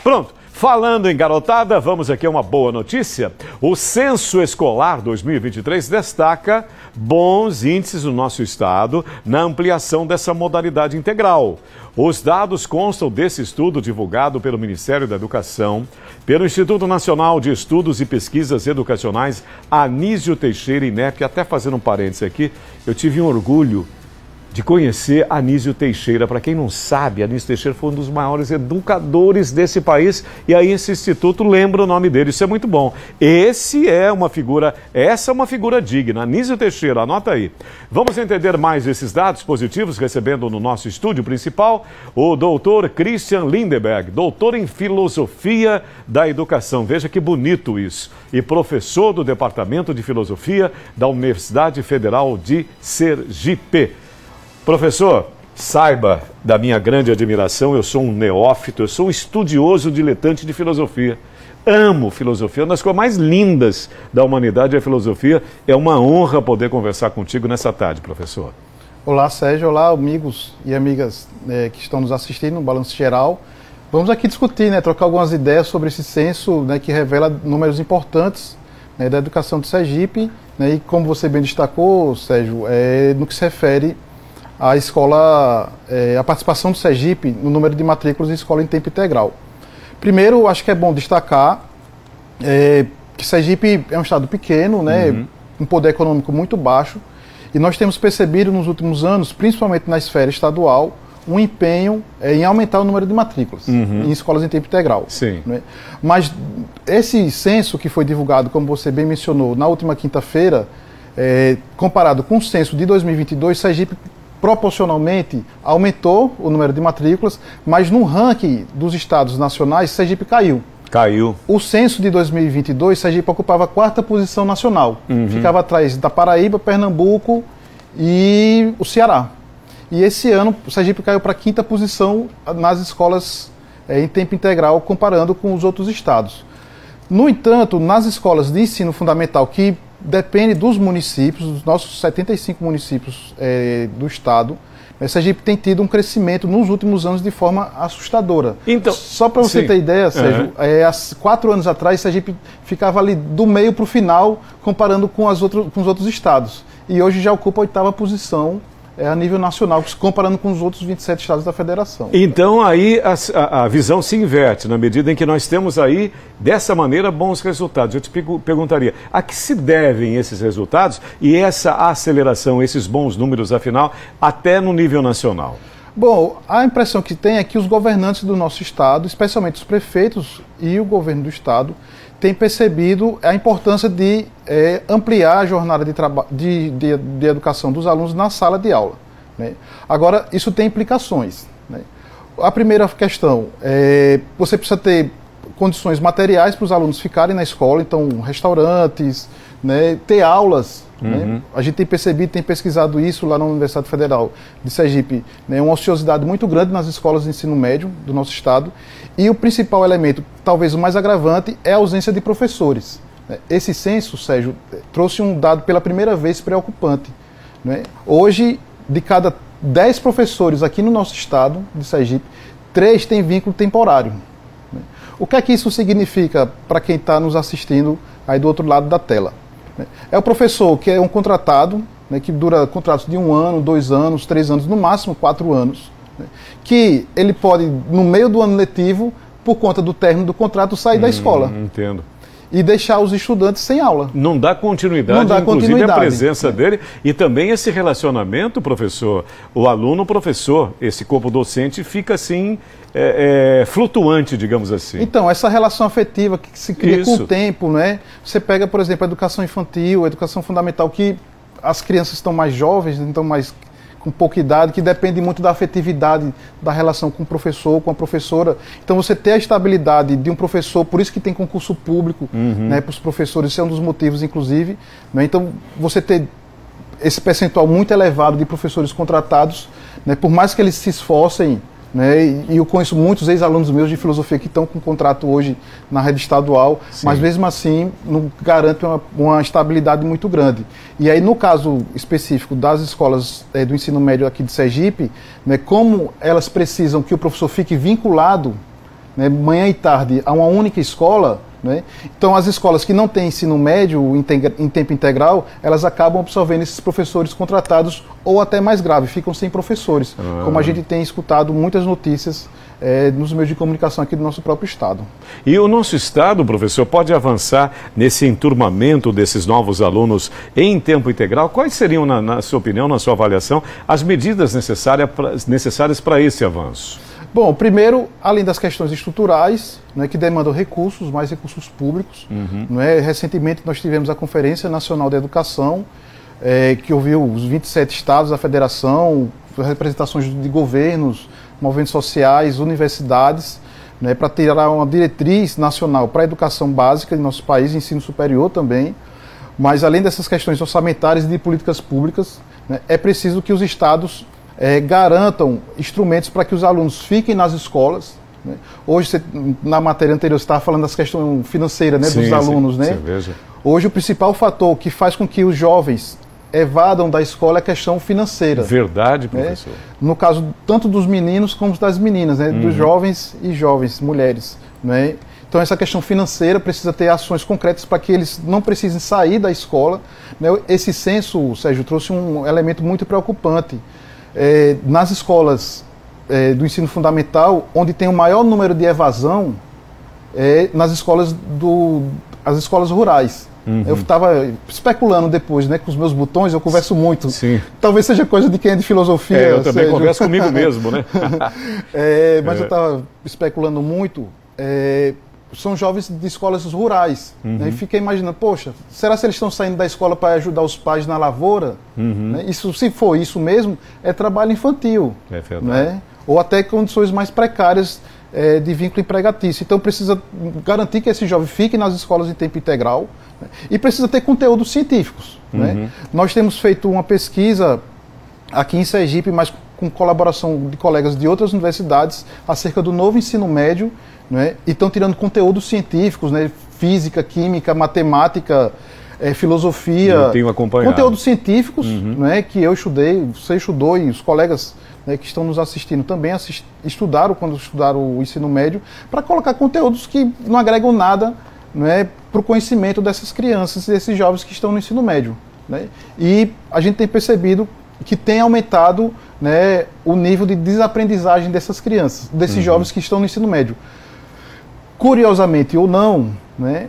Pronto. Falando em garotada, vamos aqui a uma boa notícia. O Censo Escolar 2023 destaca bons índices no nosso estado na ampliação dessa modalidade integral. Os dados constam desse estudo divulgado pelo Ministério da Educação, pelo Instituto Nacional de Estudos e Pesquisas Educacionais, Anísio Teixeira, INEP. Até fazendo um parênteses aqui, eu tive um orgulho de conhecer Anísio Teixeira. Para quem não sabe, Anísio Teixeira foi um dos maiores educadores desse país e aí esse instituto lembra o nome dele. Isso é muito bom. Essa é uma figura digna. Anísio Teixeira, anota aí. Vamos entender mais esses dados positivos, recebendo no nosso estúdio principal o doutor Christian Lindeberg, doutor em Filosofia da Educação. Veja que bonito isso. E professor do Departamento de Filosofia da Universidade Federal de Sergipe. Professor, saiba da minha grande admiração, eu sou um neófito, eu sou um estudioso diletante de filosofia. Amo filosofia, uma das coisas mais lindas da humanidade é a filosofia. É uma honra poder conversar contigo nessa tarde, professor. Olá, Sérgio. Olá, amigos e amigas que estão nos assistindo no Balanço Geral. Vamos aqui discutir, trocar algumas ideias sobre esse censo que revela números importantes da educação de Sergipe. E como você bem destacou, Sérgio, no que se refere à escola, a participação do Sergipe no número de matrículas em escola em tempo integral. Primeiro, acho que é bom destacar que Sergipe é um estado pequeno, um poder econômico muito baixo, e nós temos percebido nos últimos anos, principalmente na esfera estadual, um empenho em aumentar o número de matrículas em escolas em tempo integral. Sim. Mas esse censo que foi divulgado, como você bem mencionou, na última quinta-feira, comparado com o censo de 2022, Sergipe proporcionalmente aumentou o número de matrículas, mas no ranking dos estados nacionais, Sergipe caiu. Caiu. O censo de 2022, Sergipe ocupava a 4ª posição nacional. Ficava atrás da Paraíba, Pernambuco e o Ceará. E esse ano, Sergipe caiu para a 5ª posição nas escolas em tempo integral, comparando com os outros estados. No entanto, nas escolas de ensino fundamental, que depende dos municípios, dos nossos 75 municípios do estado, Sergipe tem tido um crescimento nos últimos anos de forma assustadora. Então, só para você ter ideia, Sérgio, há 4 anos atrás, Sergipe ficava ali do meio para o final, comparando com os outros estados. E hoje já ocupa a 8ª posição a nível nacional, comparando com os outros 27 estados da federação. Então aí a visão se inverte, na medida em que nós temos aí, dessa maneira, bons resultados. Eu te perguntaria, a que se devem esses resultados e essa aceleração, esses bons números, afinal, até no nível nacional? Bom, a impressão que tem é que os governantes do nosso estado, especialmente os prefeitos e o governo do estado, têm percebido a importância de ampliar a jornada de educação dos alunos na sala de aula. Agora, isso tem implicações. A primeira questão você precisa ter condições materiais para os alunos ficarem na escola, então restaurantes, ter aulas. A gente tem percebido, tem pesquisado isso lá na Universidade Federal de Sergipe, uma ociosidade muito grande nas escolas de ensino médio do nosso estado, e o principal elemento, talvez o mais agravante, é a ausência de professores. Esse censo, Sérgio, trouxe um dado pela primeira vez preocupante. Hoje, de cada 10 professores aqui no nosso estado de Sergipe, 3 têm vínculo temporário. O que é que isso significa para quem está nos assistindo aí do outro lado da tela? É o professor que é um contratado, que dura contratos de 1 ano, 2 anos, 3 anos, no máximo 4 anos, que ele pode, no meio do ano letivo, por conta do término do contrato, sair da escola. Entendo. E deixar os estudantes sem aula. Não dá continuidade, não dá inclusive continuidade. A presença dele e também esse relacionamento, professor, o aluno-professor, esse corpo docente fica assim, flutuante, digamos assim. Então, essa relação afetiva que se cria com o tempo, Você pega, por exemplo, a educação infantil, a educação fundamental, que as crianças estão mais jovens, então com pouca idade, que depende muito da afetividade da relação com o professor, com a professora. Então você ter a estabilidade de um professor, por isso que tem concurso público para os professores, isso é um dos motivos, inclusive. Então você ter esse percentual muito elevado de professores contratados, por mais que eles se esforcem, e eu conheço muitos ex-alunos meus de filosofia que estão com contrato hoje na rede estadual, mas mesmo assim não garante uma estabilidade muito grande. E aí, no caso específico das escolas do ensino médio aqui de Sergipe, como elas precisam que o professor fique vinculado né, manhã e tarde a uma única escola, né? Então as escolas que não têm ensino médio em tempo integral, elas acabam absorvendo esses professores contratados, ou até mais grave, ficam sem professores, como a gente tem escutado muitas notícias nos meios de comunicação aqui do nosso próprio estado. E o nosso estado, professor, pode avançar nesse enturmamento desses novos alunos em tempo integral? Quais seriam, na sua opinião, na sua avaliação, as medidas necessárias para esse avanço? Bom, primeiro, além das questões estruturais, né, que demandam recursos, mais recursos públicos, né, recentemente nós tivemos a Conferência Nacional de Educação, que ouviu os 27 estados da federação, representações de governos, movimentos sociais, universidades, né, para tirar uma diretriz nacional para a educação básica em nosso país, ensino superior também. Mas além dessas questões orçamentárias e de políticas públicas, né, é preciso que os estados garantam instrumentos para que os alunos fiquem nas escolas, né? Hoje, na matéria anterior, você estava falando das questões financeiras, né, dos alunos. Né? Hoje, o principal fator que faz com que os jovens evadam da escola é a questão financeira. Verdade, professor. Né? No caso, tanto dos meninos como das meninas, né? Dos jovens e jovens, mulheres. Né? Então, essa questão financeira precisa ter ações concretas para que eles não precisem sair da escola. Né? Esse censo, Sérgio, trouxe um elemento muito preocupante. Nas escolas do ensino fundamental, onde tem o maior número de evasão, nas escolas as escolas rurais. Eu estava especulando depois, né, com os meus botões, eu converso muito. Sim. Talvez seja coisa de quem é de filosofia. Eu também converso comigo mesmo, né? Mas eu estava especulando muito. São jovens de escolas rurais. Né, e fiquei imaginando, poxa, será que eles estão saindo da escola para ajudar os pais na lavoura? Né, isso, se for isso mesmo, é trabalho infantil. É verdade. Né, ou até condições mais precárias de vínculo empregatício. Então precisa garantir que esse jovem fique nas escolas em tempo integral, né, e precisa ter conteúdos científicos. Né. Nós temos feito uma pesquisa aqui em Sergipe, mas com colaboração de colegas de outras universidades, acerca do novo ensino médio, né, e estão tirando conteúdos científicos, né, física, química, matemática, filosofia. Eu tenho acompanhado. Conteúdos científicos, né, que eu estudei, você estudou e os colegas, né, que estão nos assistindo também estudaram quando estudaram o ensino médio, para colocar conteúdos que não agregam nada, né, para o conhecimento dessas crianças e desses jovens que estão no ensino médio. Né. E a gente tem percebido que tem aumentado, né, o nível de desaprendizagem dessas crianças, desses jovens que estão no ensino médio. Curiosamente ou não, né,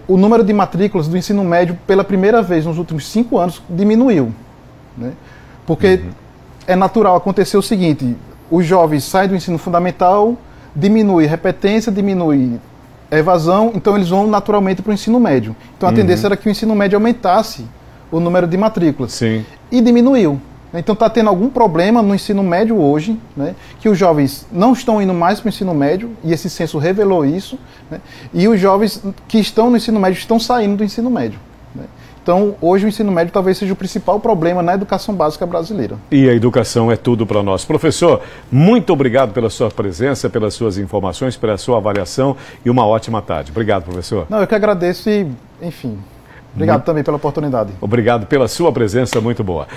o número de matrículas do ensino médio, pela primeira vez nos últimos 5 anos, diminuiu. Né, porque é natural acontecer o seguinte: os jovens saem do ensino fundamental, diminui repetência, diminui evasão, então eles vão naturalmente para o ensino médio. Então a tendência era que o ensino médio aumentasse o número de matrículas. Sim. E diminuiu. Então está tendo algum problema no ensino médio hoje, né, que os jovens não estão indo mais para o ensino médio, e esse censo revelou isso, né, e os jovens que estão no ensino médio estão saindo do ensino médio. Né. Então, hoje o ensino médio talvez seja o principal problema na educação básica brasileira. E a educação é tudo para nós. Professor, muito obrigado pela sua presença, pelas suas informações, pela sua avaliação, e uma ótima tarde. Obrigado, professor. Não, eu que agradeço e, enfim, obrigado também pela oportunidade. Obrigado pela sua presença, muito boa.